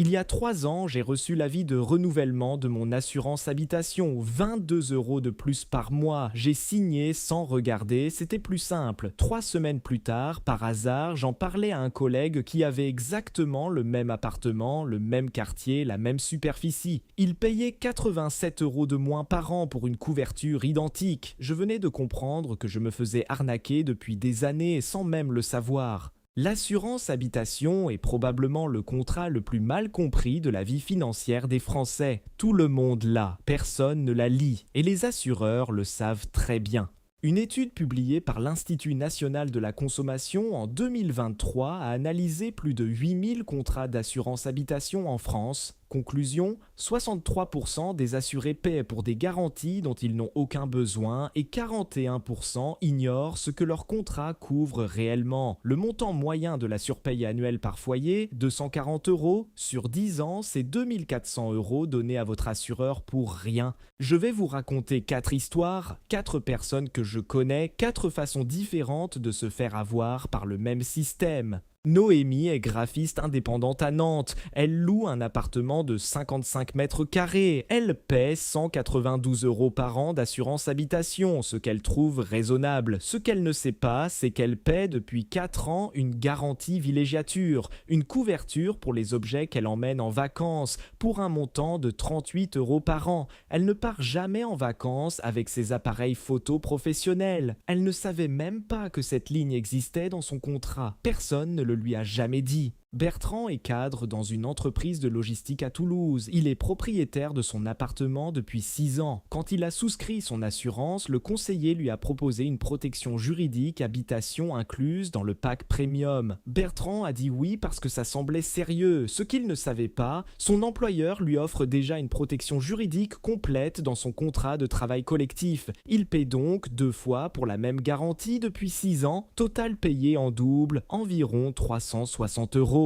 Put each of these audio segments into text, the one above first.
Il y a 3 ans, j'ai reçu l'avis de renouvellement de mon assurance habitation, 22 euros de plus par mois. J'ai signé sans regarder, c'était plus simple. 3 semaines plus tard, par hasard, j'en parlais à un collègue qui avait exactement le même appartement, le même quartier, la même superficie. Il payait 87 euros de moins par an pour une couverture identique. Je venais de comprendre que je me faisais arnaquer depuis des années sans même le savoir. L'assurance habitation est probablement le contrat le plus mal compris de la vie financière des Français. Tout le monde l'a, personne ne la lit, et les assureurs le savent très bien. Une étude publiée par l'Institut national de la consommation en 2023 a analysé plus de 8000 contrats d'assurance habitation en France. Conclusion, 63% des assurés paient pour des garanties dont ils n'ont aucun besoin et 41% ignorent ce que leur contrat couvre réellement. Le montant moyen de la surpaye annuelle par foyer, 240 euros, sur 10 ans, c'est 2400 euros donnés à votre assureur pour rien. Je vais vous raconter 4 histoires, 4 personnes que je connais, 4 façons différentes de se faire avoir par le même système. Noémie est graphiste indépendante à Nantes. Elle loue un appartement de 55 mètres carrés. Elle paie 192 euros par an d'assurance habitation, ce qu'elle trouve raisonnable. Ce qu'elle ne sait pas, c'est qu'elle paie depuis 4 ans une garantie villégiature, une couverture pour les objets qu'elle emmène en vacances, pour un montant de 38 euros par an. Elle ne part jamais en vacances avec ses appareils photo professionnels. Elle ne savait même pas que cette ligne existait dans son contrat. Personne ne le lui a jamais dit. Bertrand est cadre dans une entreprise de logistique à Toulouse. Il est propriétaire de son appartement depuis 6 ans. Quand il a souscrit son assurance, le conseiller lui a proposé une protection juridique habitation incluse dans le pack premium. Bertrand a dit oui parce que ça semblait sérieux. Ce qu'il ne savait pas, son employeur lui offre déjà une protection juridique complète dans son contrat de travail collectif. Il paie donc 2 fois pour la même garantie depuis 6 ans, total payé en double, environ 360 euros.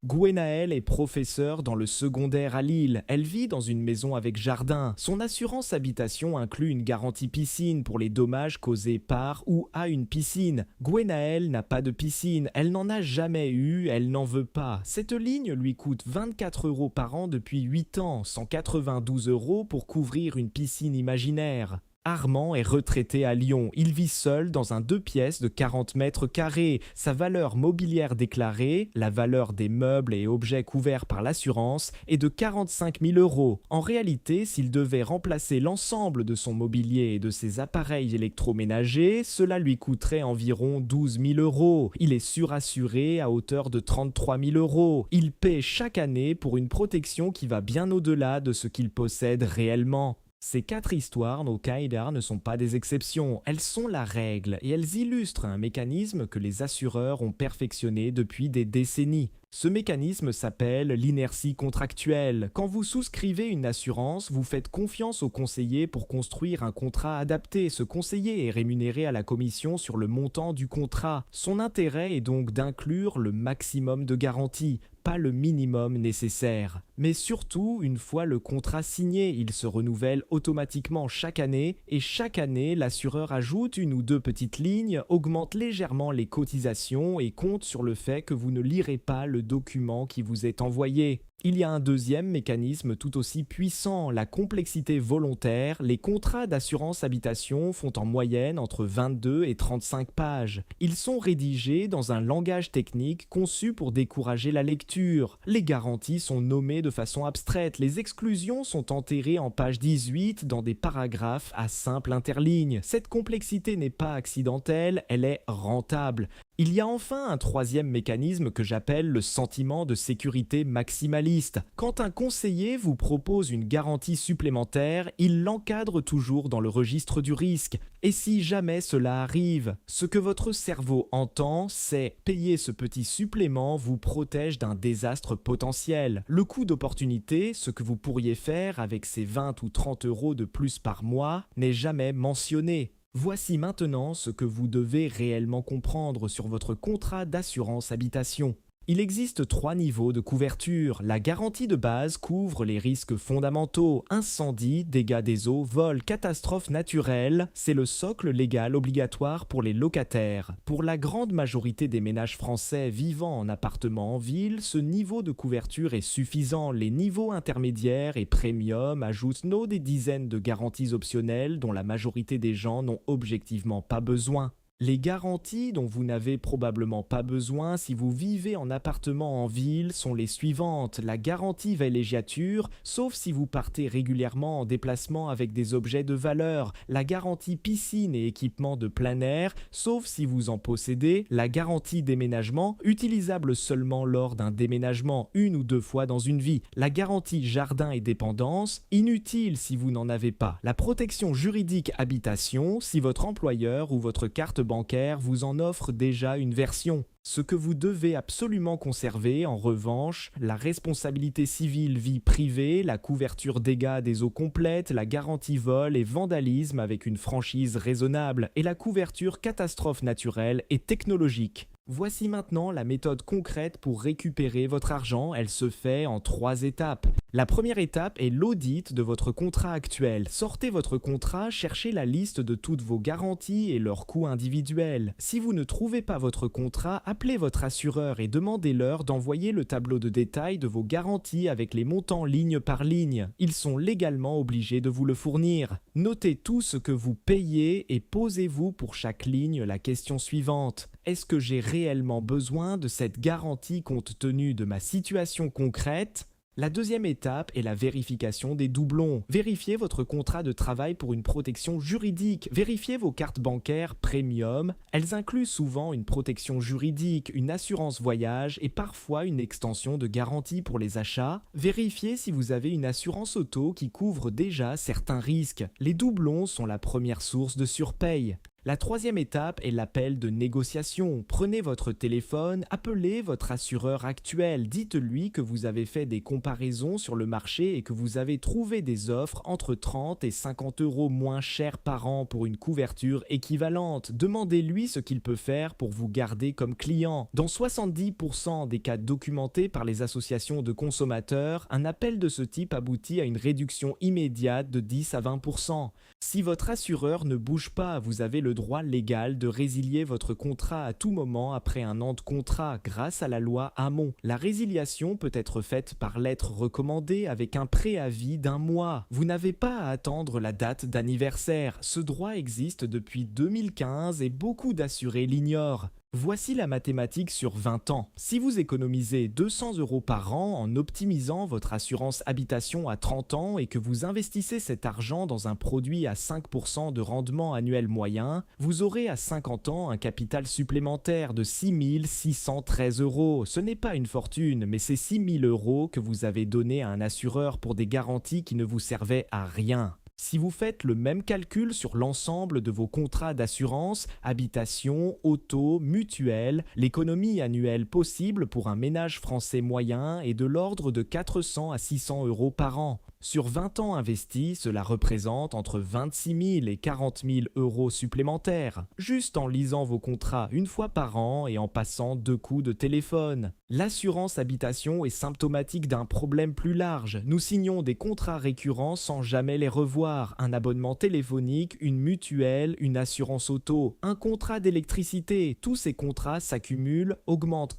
Gwenaëlle est professeure dans le secondaire à Lille. Elle vit dans une maison avec jardin. Son assurance habitation inclut une garantie piscine pour les dommages causés par ou à une piscine. Gwenaëlle n'a pas de piscine. Elle n'en a jamais eu, elle n'en veut pas. Cette ligne lui coûte 24 euros par an depuis 8 ans, 192 euros pour couvrir une piscine imaginaire. Armand est retraité à Lyon. Il vit seul dans un 2 pièces de 40 mètres carrés. Sa valeur mobilière déclarée, la valeur des meubles et objets couverts par l'assurance, est de 45 000 euros. En réalité, s'il devait remplacer l'ensemble de son mobilier et de ses appareils électroménagers, cela lui coûterait environ 12 000 euros. Il est surassuré à hauteur de 33 000 euros. Il paie chaque année pour une protection qui va bien au-delà de ce qu'il possède réellement. Ces 4 histoires, nos cas ne sont pas des exceptions, elles sont la règle et elles illustrent un mécanisme que les assureurs ont perfectionné depuis des décennies. Ce mécanisme s'appelle l'inertie contractuelle. Quand vous souscrivez une assurance, vous faites confiance au conseiller pour construire un contrat adapté. Ce conseiller est rémunéré à la commission sur le montant du contrat. Son intérêt est donc d'inclure le maximum de garanties, pas le minimum nécessaire. Mais surtout, une fois le contrat signé, il se renouvelle automatiquement chaque année et chaque année, l'assureur ajoute 1 ou 2 petites lignes, augmente légèrement les cotisations et compte sur le fait que vous ne lirez pas le document qui vous est envoyé. Il y a un deuxième mécanisme tout aussi puissant, la complexité volontaire. Les contrats d'assurance habitation font en moyenne entre 22 et 35 pages. Ils sont rédigés dans un langage technique conçu pour décourager la lecture. Les garanties sont nommées de façon abstraite, les exclusions sont enterrées en page 18 dans des paragraphes à simple interligne. Cette complexité n'est pas accidentelle, elle est rentable. Il y a enfin un troisième mécanisme que j'appelle le sentiment de sécurité maximaliste. Quand un conseiller vous propose une garantie supplémentaire, il l'encadre toujours dans le registre du risque. Et si jamais cela arrive, ce que votre cerveau entend, c'est payer ce petit supplément vous protège d'un désastre potentiel. Le coût d'opportunité, ce que vous pourriez faire avec ces 20 ou 30 euros de plus par mois, n'est jamais mentionné. Voici maintenant ce que vous devez réellement comprendre sur votre contrat d'assurance habitation. Il existe 3 niveaux de couverture. La garantie de base couvre les risques fondamentaux, incendie, dégâts des eaux, vol, catastrophes naturelles. C'est le socle légal obligatoire pour les locataires. Pour la grande majorité des ménages français vivant en appartement en ville, ce niveau de couverture est suffisant. Les niveaux intermédiaires et premium ajoutent des dizaines de garanties optionnelles dont la majorité des gens n'ont objectivement pas besoin. Les garanties dont vous n'avez probablement pas besoin si vous vivez en appartement en ville sont les suivantes. La garantie villégiature, sauf si vous partez régulièrement en déplacement avec des objets de valeur. La garantie piscine et équipement de plein air, sauf si vous en possédez. La garantie déménagement, utilisable seulement lors d'un déménagement 1 ou 2 fois dans une vie. La garantie jardin et dépendance, inutile si vous n'en avez pas. La protection juridique habitation, si votre employeur ou votre carte bancaire vous en offre déjà une version. Ce que vous devez absolument conserver, en revanche, la responsabilité civile vie privée, la couverture dégâts des eaux complète, la garantie vol et vandalisme avec une franchise raisonnable et la couverture catastrophe naturelle et technologique. Voici maintenant la méthode concrète pour récupérer votre argent. Elle se fait en 3 étapes. La première étape est l'audit de votre contrat actuel. Sortez votre contrat, cherchez la liste de toutes vos garanties et leurs coûts individuels. Si vous ne trouvez pas votre contrat, appelez votre assureur et demandez-leur d'envoyer le tableau de détail de vos garanties avec les montants ligne par ligne. Ils sont légalement obligés de vous le fournir. Notez tout ce que vous payez et posez-vous pour chaque ligne la question suivante. Est-ce que j'ai réellement besoin de cette garantie compte tenu de ma situation concrète ? La deuxième étape est la vérification des doublons. Vérifiez votre contrat de travail pour une protection juridique. Vérifiez vos cartes bancaires premium. Elles incluent souvent une protection juridique, une assurance voyage et parfois une extension de garantie pour les achats. Vérifiez si vous avez une assurance auto qui couvre déjà certains risques. Les doublons sont la première source de surpaye. La troisième étape est l'appel de négociation. Prenez votre téléphone, appelez votre assureur actuel, dites-lui que vous avez fait des comparaisons sur le marché et que vous avez trouvé des offres entre 30 et 50 € moins chères par an pour une couverture équivalente. Demandez-lui ce qu'il peut faire pour vous garder comme client. Dans 70% des cas documentés par les associations de consommateurs, un appel de ce type aboutit à une réduction immédiate de 10 à 20%. Si votre assureur ne bouge pas, vous avez le droit légal de résilier votre contrat à tout moment après un an de contrat grâce à la loi Hamon. La résiliation peut être faite par lettre recommandée avec un préavis d'1 mois. Vous n'avez pas à attendre la date d'anniversaire. Ce droit existe depuis 2015 et beaucoup d'assurés l'ignorent. Voici la mathématique sur 20 ans. Si vous économisez 200 € par an en optimisant votre assurance habitation à 30 ans et que vous investissez cet argent dans un produit à 5% de rendement annuel moyen, vous aurez à 50 ans un capital supplémentaire de 6 613 €. Ce n'est pas une fortune, mais c'est 6 000 € que vous avez donné à un assureur pour des garanties qui ne vous servaient à rien. Si vous faites le même calcul sur l'ensemble de vos contrats d'assurance, habitation, auto, mutuelle, l'économie annuelle possible pour un ménage français moyen est de l'ordre de 400 à 600 € par an. Sur 20 ans investis, cela représente entre 26 000 et 40 000 € supplémentaires, juste en lisant vos contrats une fois par an et en passant 2 coups de téléphone. L'assurance habitation est symptomatique d'un problème plus large. Nous signons des contrats récurrents sans jamais les revoir. Un abonnement téléphonique, une mutuelle, une assurance auto, un contrat d'électricité. Tous ces contrats s'accumulent, augmentent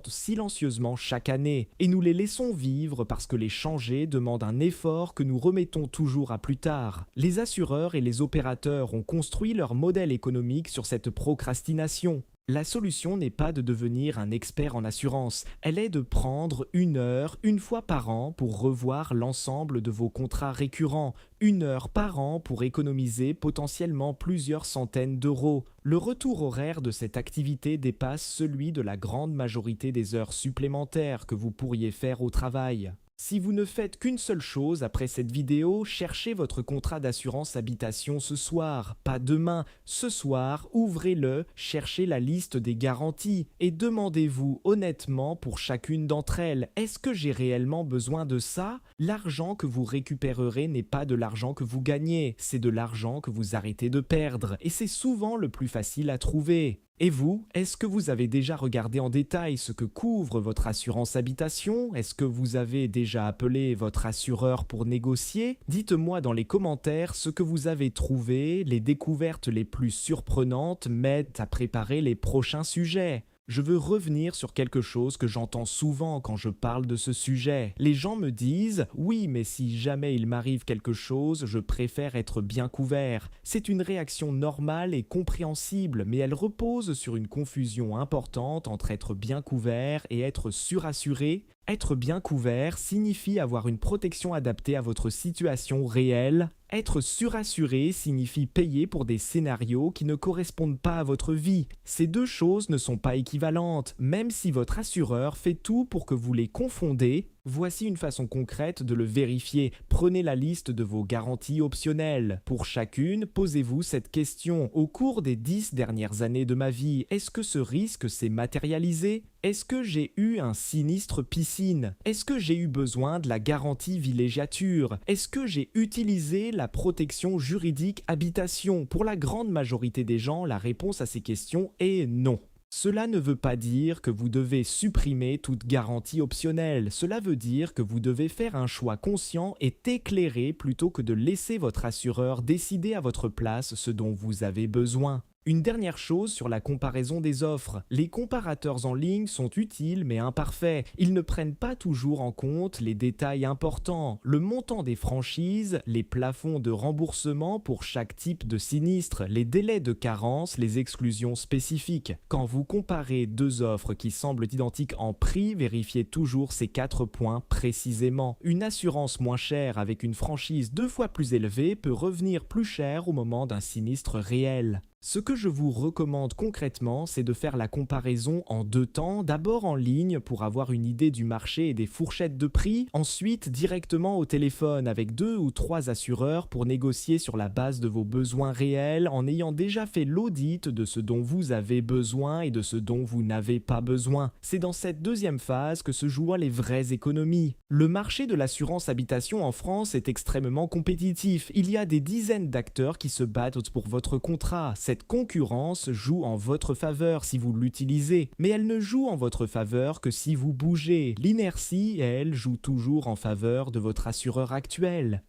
silencieusement chaque année. Et nous les laissons vivre parce que les changer demande un effort que nous remettons toujours à plus tard. Les assureurs et les opérateurs ont construit leur modèle économique sur cette procrastination. La solution n'est pas de devenir un expert en assurance, elle est de prendre 1 heure, 1 fois par an pour revoir l'ensemble de vos contrats récurrents, 1 heure par an pour économiser potentiellement plusieurs centaines d'euros. Le retour horaire de cette activité dépasse celui de la grande majorité des heures supplémentaires que vous pourriez faire au travail. Si vous ne faites qu'une seule chose après cette vidéo, cherchez votre contrat d'assurance habitation ce soir, pas demain. Ce soir, ouvrez-le, cherchez la liste des garanties et demandez-vous honnêtement pour chacune d'entre elles, est-ce que j'ai réellement besoin de ça ? L'argent que vous récupérerez n'est pas de l'argent que vous gagnez, c'est de l'argent que vous arrêtez de perdre et c'est souvent le plus facile à trouver. Et vous, est-ce que vous avez déjà regardé en détail ce que couvre votre assurance habitation? Est-ce que vous avez déjà appelé votre assureur pour négocier? Dites-moi dans les commentaires ce que vous avez trouvé, les découvertes les plus surprenantes m'aident à préparer les prochains sujets. Je veux revenir sur quelque chose que j'entends souvent quand je parle de ce sujet. Les gens me disent: «Oui, mais si jamais il m'arrive quelque chose, je préfère être bien couvert». C'est une réaction normale et compréhensible, mais elle repose sur une confusion importante entre être bien couvert et être surassuré. Être bien couvert signifie avoir une protection adaptée à votre situation réelle. Être surassuré signifie payer pour des scénarios qui ne correspondent pas à votre vie. Ces deux choses ne sont pas équivalentes, même si votre assureur fait tout pour que vous les confondez. Voici une façon concrète de le vérifier. Prenez la liste de vos garanties optionnelles. Pour chacune, posez-vous cette question. Au cours des 10 dernières années de ma vie, est-ce que ce risque s'est matérialisé? Est-ce que j'ai eu un sinistre piscine? Est-ce que j'ai eu besoin de la garantie villégiature? Est-ce que j'ai utilisé la protection juridique habitation? Pour la grande majorité des gens, la réponse à ces questions est non. Cela ne veut pas dire que vous devez supprimer toute garantie optionnelle. Cela veut dire que vous devez faire un choix conscient et éclairé plutôt que de laisser votre assureur décider à votre place ce dont vous avez besoin. Une dernière chose sur la comparaison des offres. Les comparateurs en ligne sont utiles mais imparfaits. Ils ne prennent pas toujours en compte les détails importants, le montant des franchises, les plafonds de remboursement pour chaque type de sinistre, les délais de carence, les exclusions spécifiques. Quand vous comparez deux offres qui semblent identiques en prix, vérifiez toujours ces 4 points précisément. Une assurance moins chère avec une franchise 2 fois plus élevée peut revenir plus cher au moment d'un sinistre réel. Ce que je vous recommande concrètement, c'est de faire la comparaison en 2 temps, d'abord en ligne pour avoir une idée du marché et des fourchettes de prix, ensuite directement au téléphone avec 2 ou 3 assureurs pour négocier sur la base de vos besoins réels en ayant déjà fait l'audit de ce dont vous avez besoin et de ce dont vous n'avez pas besoin. C'est dans cette deuxième phase que se jouent les vraies économies. Le marché de l'assurance habitation en France est extrêmement compétitif. Il y a des dizaines d'acteurs qui se battent pour votre contrat. Cette concurrence joue en votre faveur si vous l'utilisez, mais elle ne joue en votre faveur que si vous bougez. L'inertie, elle, joue toujours en faveur de votre assureur actuel.